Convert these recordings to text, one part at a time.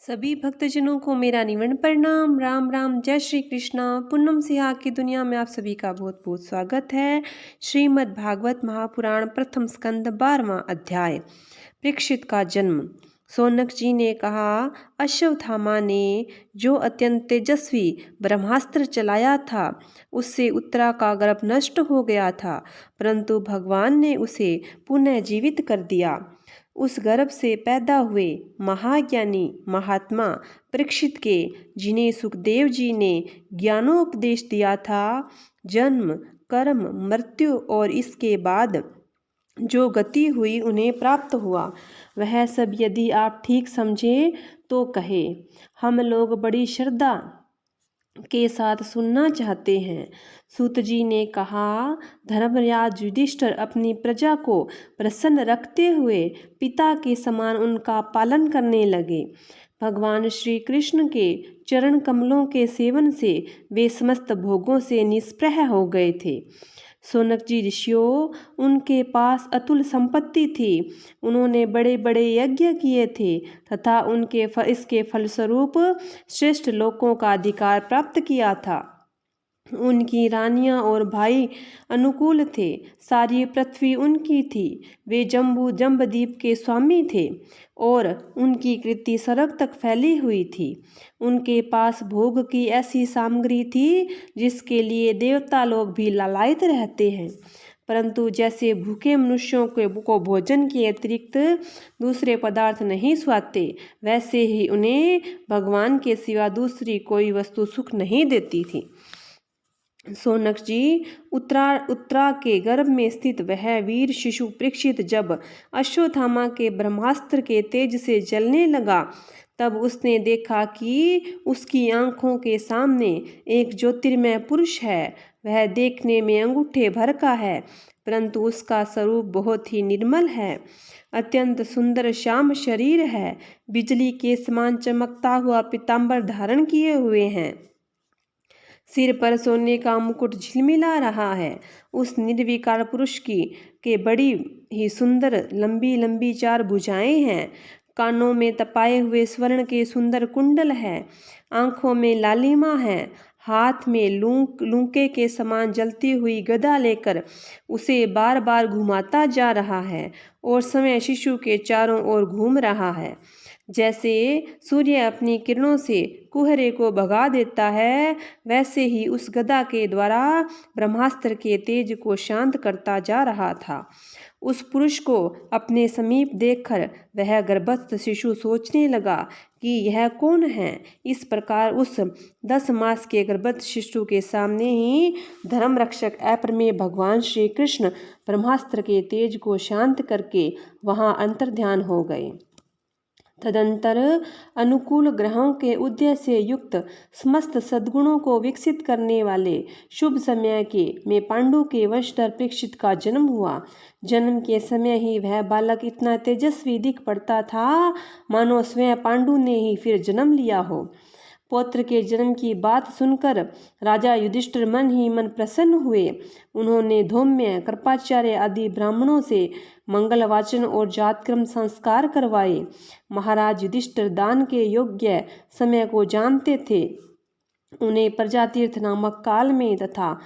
सभी भक्तजनों को मेरा निवंदन प्रणाम। राम राम, जय श्री कृष्णा। पूनम सिहा की दुनिया में आप सभी का बहुत बहुत स्वागत है। श्रीमद् भागवत महापुराण प्रथम स्कंद 12वां अध्याय। परीक्षित का जन्म। सौनक जी ने कहा, अश्वत्थामा ने जो अत्यंत तेजस्वी ब्रह्मास्त्र चलाया था उससे उत्तरा का गर्भ नष्ट हो गया था, परंतु भगवान ने उसे पुनः जीवित कर दिया। उस गर्भ से पैदा हुए महाज्ञानी महात्मा परीक्षित के, जिन्हें सुखदेव जी ने ज्ञानोपदेश दिया था, जन्म कर्म मृत्यु और इसके बाद जो गति हुई उन्हें प्राप्त हुआ, वह सब यदि आप ठीक समझे तो कहे। हम लोग बड़ी श्रद्धा के साथ सुनना चाहते हैं। सूत जी ने कहा, धर्मराज युधिष्ठिर अपनी प्रजा को प्रसन्न रखते हुए पिता के समान उनका पालन करने लगे। भगवान श्री कृष्ण के चरण कमलों के सेवन से वे समस्त भोगों से निष्प्रह हो गए थे। सौनक जी ऋषियों, उनके पास अतुल संपत्ति थी। उन्होंने बड़े बड़े यज्ञ किए थे तथा इसके फलस्वरूप श्रेष्ठ लोकों का अधिकार प्राप्त किया था। उनकी रानियां और भाई अनुकूल थे। सारी पृथ्वी उनकी थी। वे जम्बूद्वीप के स्वामी थे और उनकी कृति स्वर्ग तक फैली हुई थी। उनके पास भोग की ऐसी सामग्री थी जिसके लिए देवता लोग भी लालायित रहते हैं, परंतु जैसे भूखे मनुष्यों को भोजन के अतिरिक्त दूसरे पदार्थ नहीं सुहाते, वैसे ही उन्हें भगवान के सिवा दूसरी कोई वस्तु सुख नहीं देती थी। सौनक जी, उत्तरा के गर्भ में स्थित वह वीर शिशु परीक्षित जब अश्वत्थामा के ब्रह्मास्त्र के तेज से जलने लगा, तब उसने देखा कि उसकी आंखों के सामने एक ज्योतिर्मय पुरुष है। वह देखने में अंगूठे भर का है, परंतु उसका स्वरूप बहुत ही निर्मल है। अत्यंत सुंदर श्याम शरीर है। बिजली के समान चमकता हुआ पीतांबर धारण किए हुए हैं। सिर पर सोने का मुकुट झिलमिला रहा है। उस निर्विकार पुरुष के बड़ी ही सुंदर लंबी लंबी 4 भुजाएं हैं। कानों में तपाए हुए स्वर्ण के सुंदर कुंडल है। आंखों में लालिमा है। हाथ में लूके के समान जलती हुई गदा लेकर उसे बार बार घुमाता जा रहा है और समय शिशु के चारों ओर घूम रहा है। जैसे सूर्य अपनी किरणों से कुहरे को भगा देता है, वैसे ही उस गदा के द्वारा ब्रह्मास्त्र के तेज को शांत करता जा रहा था। उस पुरुष को अपने समीप देखकर वह गर्भस्थ शिशु सोचने लगा कि यह कौन है। इस प्रकार उस 10 मास के गर्भस्थ शिशु के सामने ही धर्म रक्षक अप्रमेय भगवान श्री कृष्ण ब्रह्मास्त्र के तेज को शांत करके वहां अंतर्ध्यान हो गए। तदंतर अनुकूल ग्रहों के उदय से युक्त समस्त सद्गुणों को विकसित करने वाले शुभ समय में पांडु के वंशधर परीक्षित का जन्म हुआ। जन्म के समय ही वह बालक इतना तेजस्वी दिख पड़ता था मानो स्वयं पांडु ने ही फिर जन्म लिया हो। पौत्र के जन्म की बात सुनकर राजा युधिष्ठिर मन ही मन प्रसन्न हुए। उन्होंने धौम्य, कृपाचार्य आदि ब्राह्मणों से मंगल वाचन और जातक्रम संस्कार करवाए। महाराज युधिष्ठिर दान के योग्य समय को जानते थे। उन्हें प्रजातीर्थ नामक काल में तथा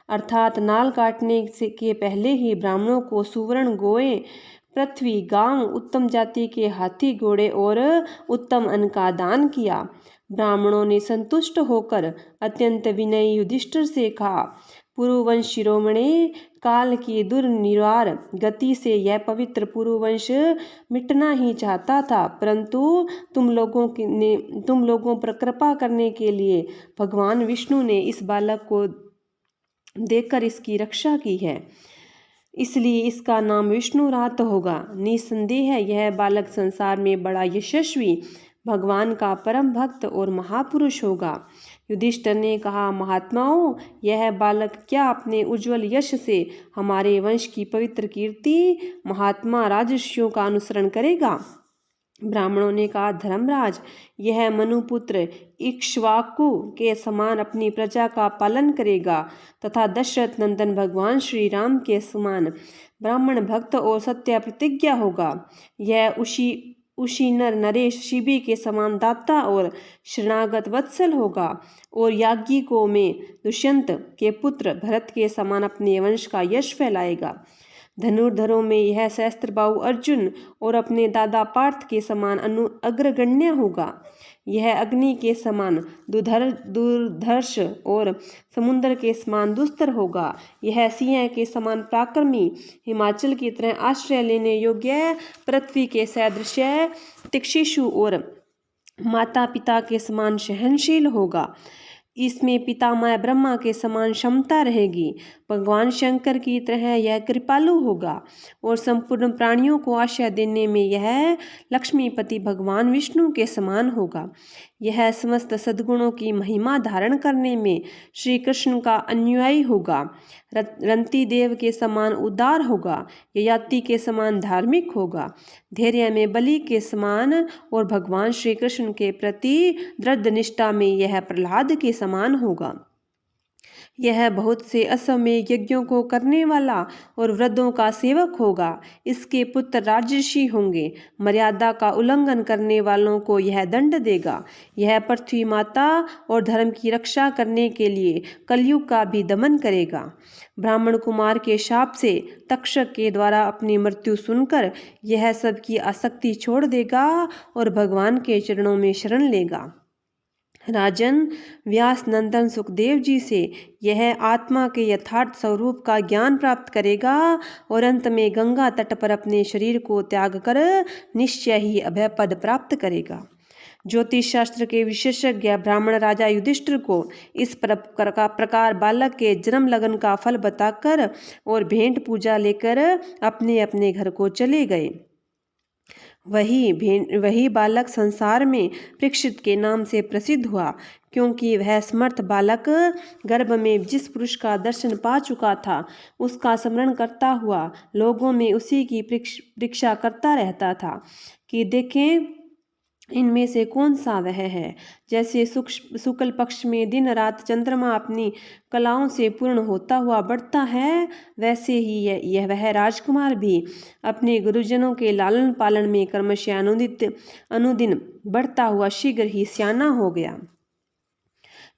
अर्थात नाल काटने के पहले ही ब्राह्मणों को सुवर्ण गोए, पृथ्वी, गांव, उत्तम जाति के हाथी घोड़े और उत्तम अन्न का दान किया। ब्राह्मणों ने संतुष्ट होकर अत्यंत विनयी युधिष्ठिर से कहा, पुरुवंश शिरोमणे, काल की दुर्निवार गति से यह पवित्र पुरुवंश मिटना ही चाहता था, परंतु तुम लोगों पर कृपा करने के लिए भगवान विष्णु ने इस बालक को देकर इसकी रक्षा की है, इसलिए इसका नाम विष्णुरात होगा। निसंदेह यह बालक संसार में बड़ा यशस्वी, भगवान का परम भक्त और महापुरुष होगा। युधिष्ठिर ने कहा, महात्माओं, यह बालक क्या अपने उज्जवल यश से हमारे वंश की पवित्र कीर्ति महात्मा राजर्षियों का अनुसरण करेगा? ब्राह्मणों ने कहा, धर्मराज, यह मनुपुत्र इक्ष्वाकु के समान अपनी प्रजा का पालन करेगा तथा दशरथ नंदन भगवान श्री राम के समान ब्राह्मण भक्त और सत्य प्रतिज्ञा होगा। यह उसी नर नरेश शिबी के समान दाता और शरणागत वत्सल होगा, और याज्ञिकों में दुष्यंत के पुत्र भरत के समान अपने वंश का यश फैलाएगा। धनुर्धरों में यह सहस्त्रबाहु अर्जुन और अपने दादा पार्थ के समान अग्रगण्य होगा। यह अग्नि के समान दुर्धर्ष और समुद्र के समान दुस्तर होगा। यह सिंह के समान पराक्रमी, हिमाचल की तरह आश्रय लेने योग्य, पृथ्वी के सदृश तिक्षिशु और माता पिता के समान सहनशील होगा। इसमें पितामह ब्रह्मा के समान क्षमता रहेगी। भगवान शंकर की तरह यह कृपालु होगा और संपूर्ण प्राणियों को आश्रय देने में यह लक्ष्मीपति भगवान विष्णु के समान होगा। यह समस्त सद्गुणों की महिमा धारण करने में श्री कृष्ण का अनुयायी होगा। रंती देव के समान उदार होगा, ययाति के समान धार्मिक होगा, धैर्य में बलि के समान और भगवान श्री कृष्ण के प्रति दृढ़ निष्ठा में यह प्रहलाद के समान होगा। यह बहुत से असमय यज्ञों को करने वाला और वृद्धों का सेवक होगा। इसके पुत्र राजर्षि होंगे। मर्यादा का उल्लंघन करने वालों को यह दंड देगा। यह पृथ्वी माता और धर्म की रक्षा करने के लिए कलयुग का भी दमन करेगा। ब्राह्मण कुमार के शाप से तक्षक के द्वारा अपनी मृत्यु सुनकर यह सबकी आसक्ति छोड़ देगा और भगवान के चरणों में शरण लेगा। राजन, व्यास नंदन सुखदेव जी से यह आत्मा के यथार्थ स्वरूप का ज्ञान प्राप्त करेगा और अंत में गंगा तट पर अपने शरीर को त्याग कर निश्चय ही अभय पद प्राप्त करेगा। ज्योतिष शास्त्र के विशेषज्ञ ब्राह्मण राजा युधिष्ठिर को इस प्रकार बालक के जन्म लगन का फल बताकर और भेंट पूजा लेकर अपने अपने घर को चले गए। वही बालक संसार में परीक्षित के नाम से प्रसिद्ध हुआ, क्योंकि वह समर्थ बालक गर्भ में जिस पुरुष का दर्शन पा चुका था उसका स्मरण करता हुआ लोगों में उसी की परीक्षा करता रहता था कि देखें इनमें से कौन सा वह है। जैसे शुक्ल पक्ष में दिन रात चंद्रमा अपनी कलाओं से पूर्ण होता हुआ बढ़ता है, वैसे ही यह वह राजकुमार भी अपने गुरुजनों के लालन पालन में क्रमशः अनुदिन बढ़ता हुआ शीघ्र ही सियाना हो गया।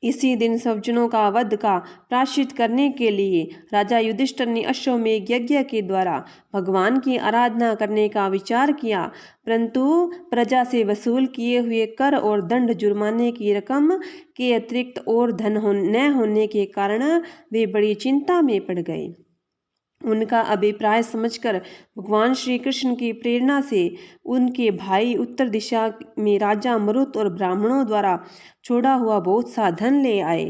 इसी दिन सज्जनों का वध का प्रायश्चित करने के लिए राजा युधिष्ठिर ने अश्वमेध यज्ञ के द्वारा भगवान की आराधना करने का विचार किया, परंतु प्रजा से वसूल किए हुए कर और दंड जुर्माने की रकम के अतिरिक्त और धन न होने के कारण वे बड़ी चिंता में पड़ गए। उनका अभिप्राय समझकर भगवान श्री कृष्ण की प्रेरणा से उनके भाई उत्तर दिशा में राजा मरुत और ब्राह्मणों द्वारा छोड़ा हुआ बहुत सा धन ले आए।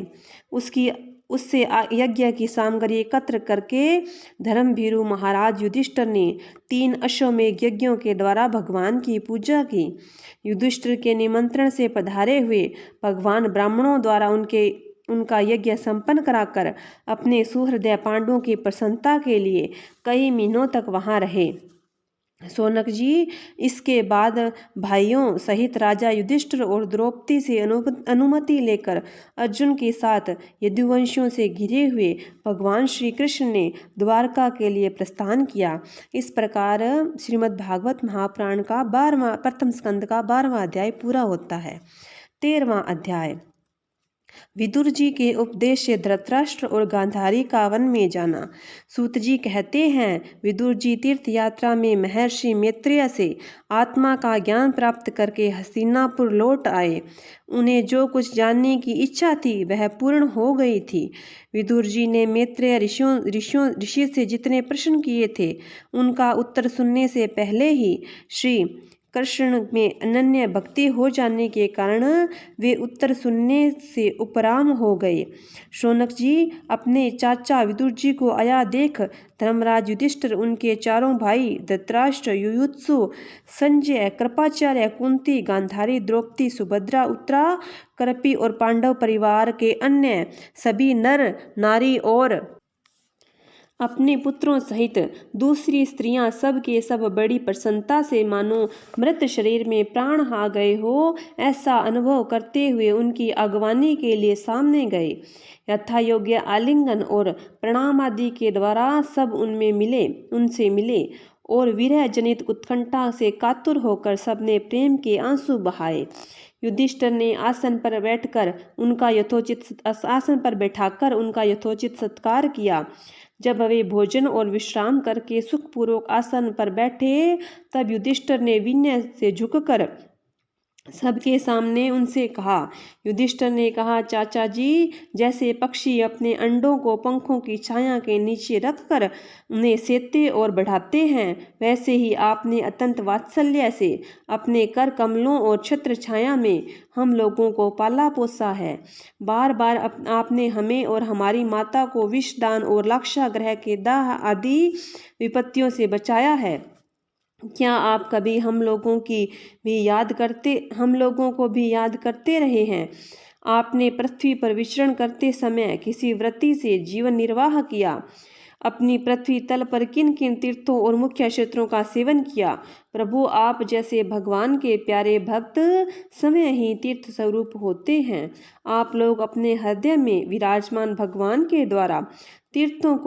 उससे यज्ञ की सामग्री एकत्र करके धर्मभीरु महाराज युधिष्ठिर ने 3 अश्वमेध यज्ञों के द्वारा भगवान की पूजा की। युधिष्ठिर के निमंत्रण से पधारे हुए भगवान ब्राह्मणों द्वारा उनका यज्ञ संपन्न कराकर अपने सुहृदय पांडवों की प्रसन्नता के लिए कई महीनों तक वहां रहे। सोनक जी, इसके बाद भाइयों सहित राजा युधिष्ठिर और द्रौपदी से अनुमति लेकर अर्जुन के साथ यदुवंशियों से घिरे हुए भगवान श्री कृष्ण ने द्वारका के लिए प्रस्थान किया। इस प्रकार श्रीमद् भागवत महापुराण का प्रथम स्कंद का 12वां अध्याय पूरा होता है। 13वां अध्याय। विदुर जी के उपदेश से धृतराष्ट्र और गांधारी का वन में जाना। सूत जी कहते हैं, विदुर जी तीर्थ यात्रा में महर्षि मैत्रेय से आत्मा का ज्ञान प्राप्त करके हस्तिनापुर लौट आए। उन्हें जो कुछ जानने की इच्छा थी वह पूर्ण हो गई थी। विदुर जी ने मैत्रेय ऋषि से जितने प्रश्न किए थे उनका उत्तर सुनने से पहले ही श्री कृष्ण में अनन्य भक्ति हो जाने के कारण वे उत्तर सुनने से उपराम हो गए। शौनक जी अपने चाचा विदुर जी को आया देख धर्मराज युधिष्ठिर, उनके चारों भाई धृतराष्ट्र, युयुत्सु, संजय, कृपाचार्य, कुंती, गांधारी, द्रौपदी, सुभद्रा, उत्तरा, कृपि और पांडव परिवार के अन्य सभी नर नारी और अपने पुत्रों सहित दूसरी स्त्रियां सब के सब बड़ी प्रसन्नता से मानो मृत शरीर में प्राण आ गए हो ऐसा अनुभव करते हुए उनकी अगवानी के लिए सामने गए। यथा योग्य आलिंगन और प्रणाम आदि के द्वारा सब उनसे मिले और विरह जनित उत्कंठा से कातुर होकर सबने प्रेम के आंसू बहाए। युधिष्ठिर ने आसन पर बैठाकर उनका यथोचित सत्कार किया। जब वे भोजन और विश्राम करके सुखपूर्वक आसन पर बैठे, तब युधिष्ठिर ने विनय से झुककर सबके सामने उनसे कहा। युधिष्ठिर ने कहा, चाचा जी, जैसे पक्षी अपने अंडों को पंखों की छाया के नीचे रखकर उन्हें सेते और बढ़ाते हैं, वैसे ही आपने अत्यंत वात्सल्य से अपने कर कमलों और छत्र छाया में हम लोगों को पाला पोसा है। बार बार आपने हमें और हमारी माता को विषदान और लाक्षागृह के दाह आदि विपत्तियों से बचाया है। क्या आप कभी हम लोगों को भी याद करते रहे हैं? आपने पृथ्वी पर विचरण करते समय किसी व्रति से जीवन निर्वाह किया? अपनी पृथ्वी तल पर किन किन तीर्थों और मुख्य क्षेत्रों का सेवन किया? प्रभु, आप जैसे भगवान के प्यारे भक्त समय ही तीर्थ स्वरूप होते हैं। आप लोग अपने हृदय में विराजमान भगवान के द्वारा तीर्थों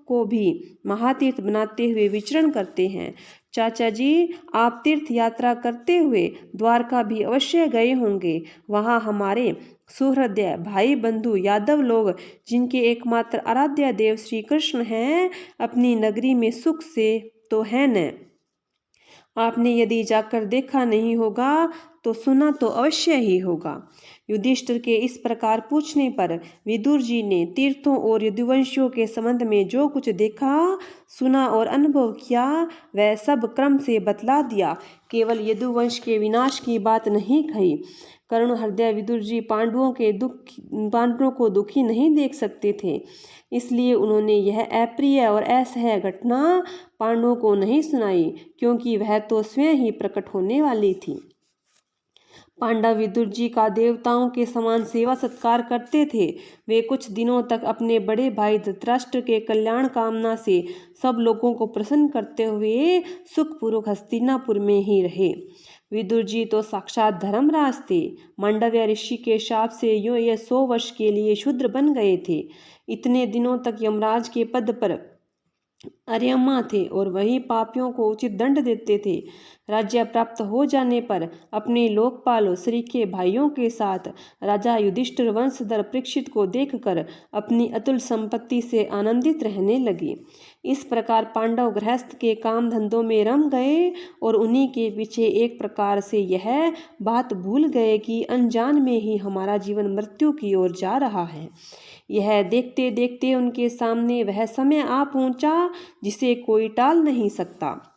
को भी महातीर्थ बनाते हुए विचरण करते हैं। चाचा जी, आप तीर्थ यात्रा करते हुए द्वारका भी अवश्य गए होंगे। वहाँ हमारे सुहृदय भाई बंधु यादव लोग, जिनके एकमात्र आराध्य देव श्री कृष्ण हैं, अपनी नगरी में सुख से तो है न। आपने यदि जाकर देखा नहीं होगा तो सुना तो अवश्य ही होगा। युधिष्ठिर के इस प्रकार पूछने पर विदुर जी ने तीर्थों और यदुवंशियों के संबंध में जो कुछ देखा, सुना और अनुभव किया, वह सब क्रम से बतला दिया। केवल यदुवंश के विनाश की बात नहीं कही। करुण हृदय विदुर जी पांडवों को दुखी नहीं देख सकते थे, इसलिए उन्होंने यह अप्रिय और असह्य घटना पांडवों को नहीं सुनाई, क्योंकि वह तो स्वयं ही प्रकट होने वाली थी। पांडव विदुर जी का देवताओं के समान सेवा सत्कार करते थे। वे कुछ दिनों तक अपने बड़े भाई धृतराष्ट्र के कल्याण कामना से सब लोगों को प्रसन्न करते हुए सुखपूर्वक हस्तिनापुर में ही रहे। विदुर जी तो साक्षात धर्मराज थे। मांडव्य ऋषि के शाप से ये 100 वर्ष के लिए शूद्र बन गए थे। इतने दिनों तक यमराज के पद पर अर्यमा थे और वही पापियों को उचित दंड देते थे। राज्य प्राप्त हो जाने पर अपने लोकपाल श्री के भाइयों के साथ राजा युधिष्ठिर वंशधर परीक्षित को देखकर अपनी अतुल संपत्ति से आनंदित रहने लगे। इस प्रकार पांडव गृहस्थ के काम धंधों में रम गए और उन्हीं के पीछे एक प्रकार से यह बात भूल गए कि अनजान में ही हमारा जीवन मृत्यु की ओर जा रहा है। यह देखते देखते उनके सामने वह समय आ पहुंचा जिसे कोई टाल नहीं सकता।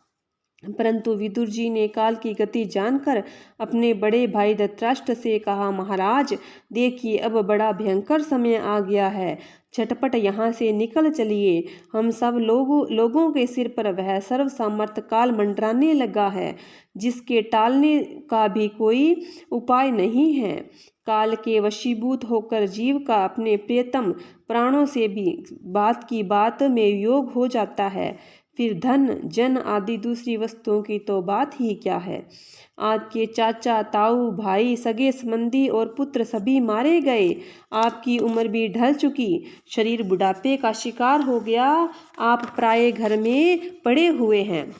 परंतु विदुर जी ने काल की गति जानकर अपने बड़े भाई धृतराष्ट्र से कहा, महाराज देखिए, अब बड़ा भयंकर समय आ गया है। झटपट यहाँ से निकल चलिए। हम सब लोगों के सिर पर वह सर्व सामर्थ्य काल मंडराने लगा है, जिसके टालने का भी कोई उपाय नहीं है। काल के वशीभूत होकर जीव का अपने प्रियतम प्राणों से भी बात की बात में योग हो जाता है। फिर धन जन आदि दूसरी वस्तुओं की तो बात ही क्या है। आपके चाचा ताऊ भाई सगे संबंधी और पुत्र सभी मारे गए। आपकी उम्र भी ढल चुकी, शरीर बुढ़ापे का शिकार हो गया। आप प्राय घर में पड़े हुए हैं।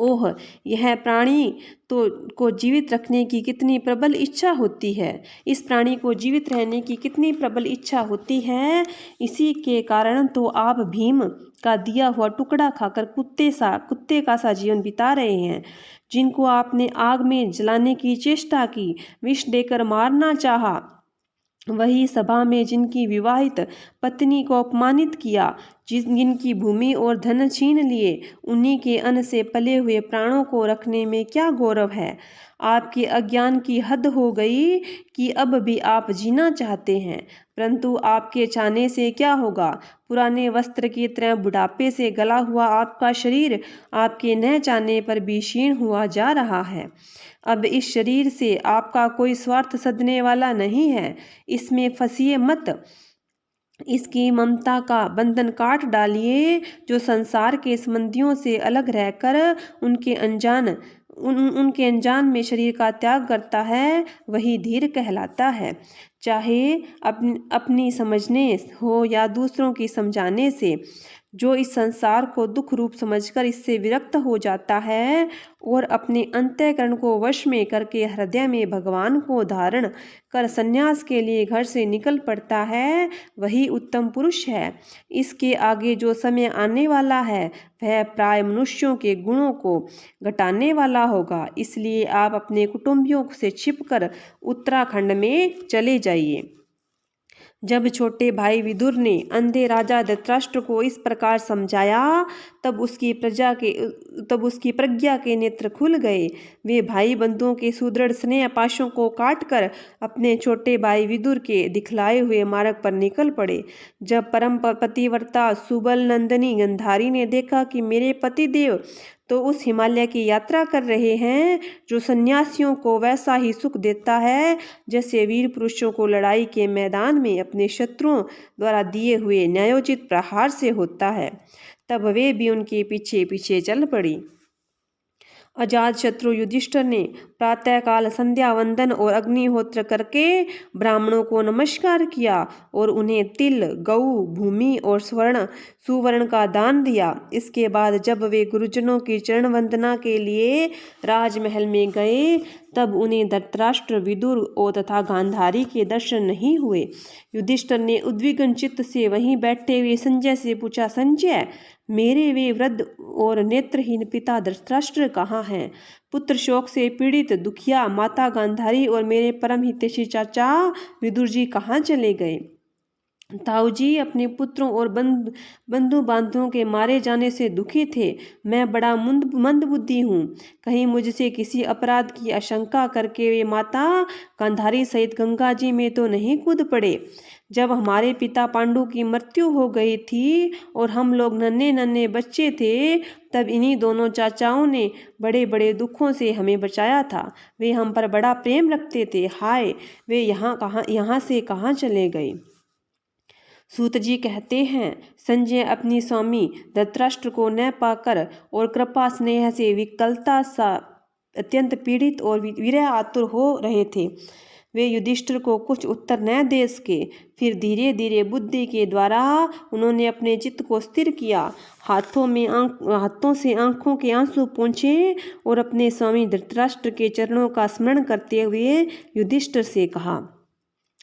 ओह, यह प्राणी को जीवित रखने की कितनी प्रबल इच्छा होती है। इस प्राणी को जीवित रहने की कितनी प्रबल इच्छा होती है। इसी के कारण तो आप भीम का दिया हुआ टुकड़ा खाकर कुत्ते का सा जीवन बिता रहे हैं। जिनको आपने आग में जलाने की चेष्टा की, विष देकर मारना चाहा, वही सभा में जिनकी विवाहित पत्नी को अपमानित किया, जिनकी भूमि और धन छीन लिए, उन्हीं के अन्न से पले हुए प्राणों को रखने में क्या गौरव है। आपके अज्ञान की हद हो गई कि अब भी आप जीना चाहते हैं, परंतु आपके चाहने से क्या होगा। पुराने वस्त्र की तरह बुढ़ापे से गला हुआ आपका शरीर आपके न चाहने पर भी क्षीण हुआ जा रहा है। अब इस शरीर से आपका कोई स्वार्थ सधने वाला नहीं है। इसमें फंसिए मत। इसकी ममता का बंधन काट डालिए। जो संसार के संबंधियों से अलग रहकर उनके अनजान में शरीर का त्याग करता है, वही धीर कहलाता है। चाहे अपनी समझने हो या दूसरों की समझाने से। जो इस संसार को दुख रूप समझकर इससे विरक्त हो जाता है और अपने अंतःकरण को वश में करके हृदय में भगवान को धारण कर संन्यास के लिए घर से निकल पड़ता है, वही उत्तम पुरुष है। इसके आगे जो समय आने वाला है वह प्राय मनुष्यों के गुणों को घटाने वाला होगा। इसलिए आप अपने कुटुंबियों से छिपकर उत्तराखंड में चले जाइए। जब छोटे भाई विदुर ने अंधे राजा धृतराष्ट्र को इस प्रकार समझाया तब उसकी प्रज्ञा के नेत्र खुल गए। वे भाई बंधुओं के सुदृढ़ स्नेह पाशों को काटकर अपने छोटे भाई विदुर के दिखलाए हुए मार्ग पर निकल पड़े। जब परम पतिव्रता सुबल नंदिनी गंधारी ने देखा कि मेरे पतिदेव तो उस हिमालय की यात्रा कर रहे हैं जो सन्यासियों को वैसा ही सुख देता है जैसे वीर पुरुषों को लड़ाई के मैदान में अपने शत्रुओं द्वारा दिए हुए न्यायोचित प्रहार से होता है, तब वे भी उनके पीछे पीछे चल पड़ी। अजात शत्रु युधिष्ठिर ने प्रातःकाल संध्या वंदन और अग्निहोत्र करके ब्राह्मणों को नमस्कार किया और उन्हें तिल, गऊ, भूमि और सुवर्ण का दान दिया। इसके बाद जब वे गुरुजनों की चरण वंदना के लिए राजमहल में गए तब उन्हें धृतराष्ट्र, विदुर और तथा गांधारी के दर्शन नहीं हुए। युधिष्ठिर ने उद्विग्न चित्त से वहीं बैठे हुए संजय से पूछा, संजय, मेरे वे वृद्ध और नेत्रहीन पिता धृतराष्ट्र कहाँ हैं? पुत्र शोक से पीड़ित दुखिया माता गांधारी और मेरे परम हितैषी चाचा विदुर जी कहाँ चले गए? ताऊ जी अपने पुत्रों और बंधु बांधवों के मारे जाने से दुखी थे। मैं बड़ा मंदबुद्धि हूँ। कहीं मुझसे किसी अपराध की आशंका करके वे माता गांधारी सहित गंगा जी में तो नहीं कूद पड़े। जब हमारे पिता पांडु की मृत्यु हो गई थी और हम लोग नन्हे नन्हे बच्चे थे तब इन्हीं दोनों चाचाओं ने बड़े बड़े दुखों से हमें बचाया था। वे हम पर बड़ा प्रेम रखते थे। हाय, वे यहाँ से कहाँ चले गए? सूत जी कहते हैं, संजय अपनी स्वामी धृतराष्ट्र को न पाकर और कृपा स्नेह से विकलता सा अत्यंत पीड़ित और विरह आतुर हो रहे थे। वे युधिष्ठिर को कुछ उत्तर न दे सके। फिर धीरे धीरे बुद्धि के द्वारा उन्होंने अपने चित्त को स्थिर किया। हाथों से आंखों के आंसू पोंछे और अपने स्वामी धृतराष्ट्र के चरणों का स्मरण करते हुए युधिष्ठिर से कहा।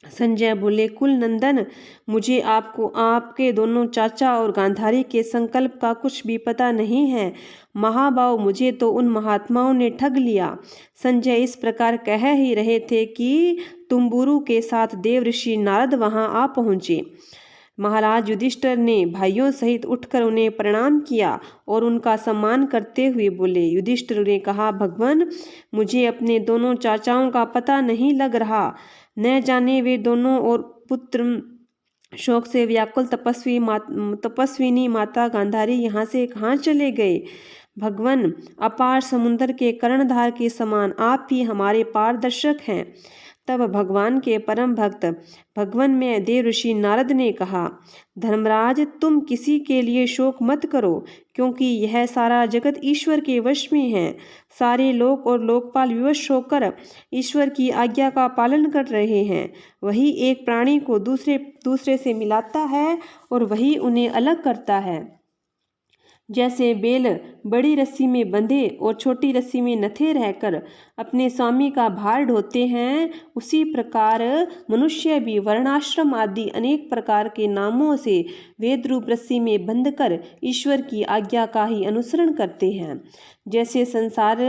संजय बोले, कुल नंदन, मुझे आपके दोनों चाचा और गांधारी के संकल्प का कुछ भी पता नहीं है। महाभाव, मुझे तो उन महात्माओं ने ठग लिया। संजय इस प्रकार कह ही रहे थे कि तुम्बुरु के साथ देव ऋषि नारद वहां आ पहुंचे। महाराज युधिष्ठिर ने भाइयों सहित उठकर उन्हें प्रणाम किया और उनका सम्मान करते हुए बोले। युधिष्ठिर ने कहा, भगवान, मुझे अपने दोनों चाचाओं का पता नहीं लग रहा। न जाने वे दोनों और पुत्र शोक से व्याकुल तपस्विनी माता गांधारी यहाँ से कहाँ चले गए? भगवान, अपार समुद्र के कर्णधार के समान आप ही हमारे पारदर्शक हैं। तब भगवान के परम भक्त भगवान में देव ऋषि नारद ने कहा, धर्मराज, तुम किसी के लिए शोक मत करो, क्योंकि यह सारा जगत ईश्वर के वश में है। सारे लोक और लोकपाल विवश होकर ईश्वर की आज्ञा का पालन कर रहे हैं। वही एक प्राणी को दूसरे से मिलाता है और वही उन्हें अलग करता है। जैसे बैल बड़ी रस्सी में बंधे और छोटी रस्सी में नथे रहकर अपने स्वामी का भार ढोते हैं, उसी प्रकार मनुष्य भी वर्णाश्रम आदि अनेक प्रकार के नामों से वेद रूप रस्सी में बंधकर ईश्वर की आज्ञा का ही अनुसरण करते हैं। जैसे संसार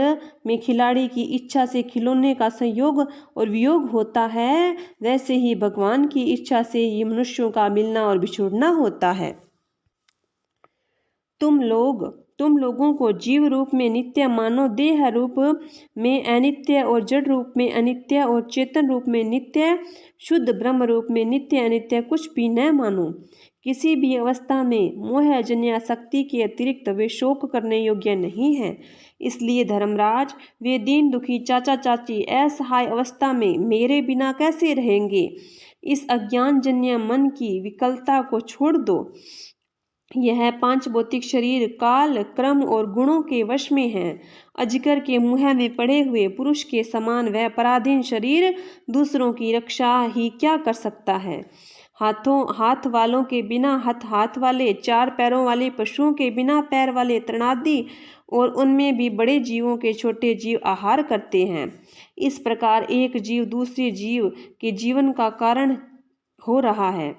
में खिलाड़ी की इच्छा से खिलौने का संयोग और वियोग होता है, वैसे ही भगवान की इच्छा से ही मनुष्यों का मिलना और बिछुड़ना होता है। तुम लोगों को जीव रूप में नित्य मानो, देह रूप में अनित्य और जड़ रूप में अनित्य और चेतन रूप में नित्य, शुद्ध ब्रह्म रूप में नित्य अनित्य कुछ भी न मानो। किसी भी अवस्था में मोहजन्य शक्ति के अतिरिक्त वे शोक करने योग्य नहीं है। इसलिए धर्मराज, वे दीन दुखी चाचा चाची असहाय अवस्था में मेरे बिना कैसे रहेंगे? इस अज्ञानजन्य मन की विकलता को छोड़ दो। यह पांच भौतिक शरीर काल, क्रम और गुणों के वश में है। अजगर के मुंह में पड़े हुए पुरुष के समान वह पराधीन शरीर दूसरों की रक्षा ही क्या कर सकता है? हाथ वालों के बिना हाथ वाले, 4 पैरों वाले पशुओं के बिना पैर वाले तृणादि और उनमें भी बड़े जीवों के छोटे जीव आहार करते हैं। इस प्रकार एक जीव दूसरे जीव के जीवन का कारण हो रहा है।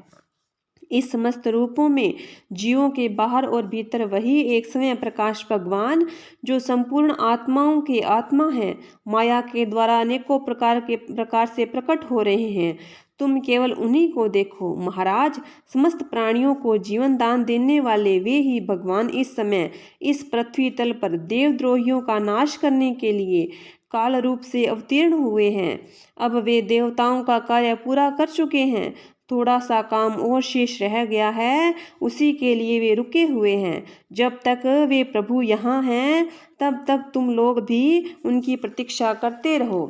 इस समस्त रूपों में जीवों के बाहर और भीतर वही एक स्वयं प्रकाश भगवान, जो संपूर्ण आत्माओं के आत्मा है, माया के द्वारा अनेकों प्रकार से प्रकट हो रहे हैं। तुम केवल उन्हीं को देखो। महाराज, समस्त प्राणियों को जीवन दान देने वाले वे ही भगवान इस समय इस पृथ्वी तल पर देवद्रोहियों का नाश करने के लिए काल रूप से अवतीर्ण हुए हैं। अब वे देवताओं का कार्य पूरा कर चुके हैं। थोड़ा सा काम और शेष रह गया है, उसी के लिए वे रुके हुए हैं। जब तक वे प्रभु यहाँ हैं, तब तक तुम लोग भी उनकी प्रतीक्षा करते रहो।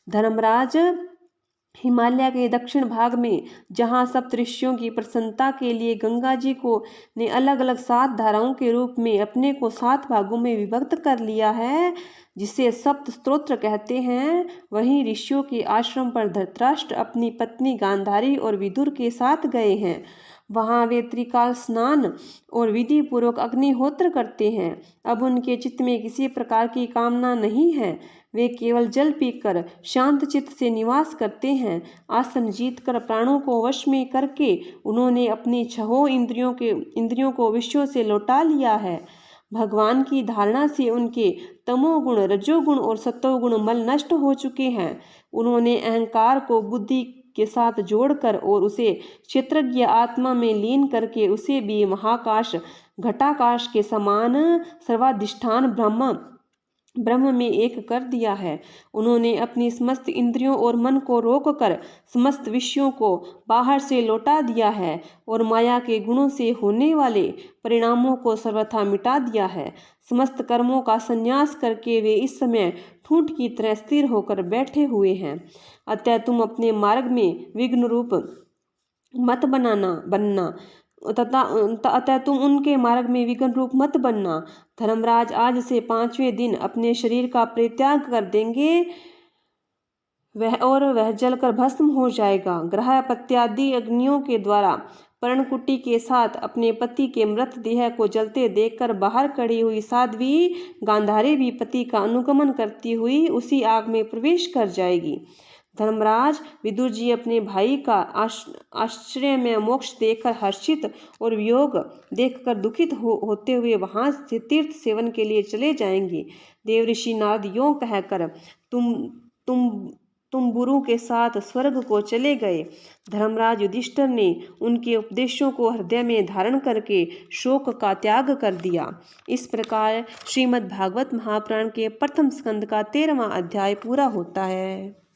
धर्मराज, हिमालय के दक्षिण भाग में जहाँ सप्तऋषियों की प्रसन्नता के लिए गंगा जी को ने अलग अलग 7 धाराओं के रूप में अपने को 7 भागों में विभक्त कर लिया है, जिसे सप्त स्तोत्र कहते हैं, वहीं ऋषियों के आश्रम पर धृतराष्ट्र अपनी पत्नी गांधारी और विदुर के साथ गए हैं। वहाँ वे त्रिकाल स्नान और विधि पूर्वक अग्निहोत्र करते हैं। अब उनके चित्त में किसी प्रकार की कामना नहीं है। वे केवल जल पीकर शांत चित्त से निवास करते हैं। आसन जीतकर प्राणों को वश में करके उन्होंने अपनी 6 इंद्रियों को विषयों से लौटा लिया है। भगवान की धारणा से उनके तमोगुण, रजोगुण और सत्वगुण मल नष्ट हो चुके हैं। उन्होंने अहंकार को बुद्धि के साथ जोड़कर और उसे क्षेत्रज्ञ आत्मा में लीन करके उसे भी महाकाश घटाकाश के समान सर्वाधिष्ठान ब्रह्म में एक कर दिया है। उन्होंने अपनी समस्त इंद्रियों और मन को रोककर समस्त विषयों को बाहर से लौटा दिया है और माया के गुणों से होने वाले परिणामों को सर्वथा मिटा दिया है। समस्त कर्मों का संन्यास करके वे इस समय ठूंठ की तरह स्थिर होकर बैठे हुए हैं। अतः तुम अपने मार्ग में विघ्न रूप मत बनना अतः तुम उनके मार्ग में विघ्न रूप मत बनना। धर्मराज, आज से 5वें दिन अपने शरीर का परित्याग कर देंगे वह जलकर भस्म हो जाएगा। ग्रह पत्यादि अग्नियों के द्वारा पर्णकुटी के साथ अपने पति के मृत देह को जलते देखकर बाहर खड़ी हुई साध्वी गांधारी भी पति का अनुगमन करती हुई उसी आग में प्रवेश कर जाएगी। धर्मराज, विदुर जी अपने भाई का आश्चर्य में मोक्ष देखकर हर्षित और वियोग देखकर दुखित होते हुए वहां से तीर्थ सेवन के लिए चले जाएंगे। देवऋषि नारद यों कहकर तुम बुरु के साथ स्वर्ग को चले गए। धर्मराज युधिष्ठिर ने उनके उपदेशों को हृदय में धारण करके शोक का त्याग कर दिया। इस प्रकार श्रीमद् भागवत महापुराण के प्रथम स्कंद का 13वां अध्याय पूरा होता है।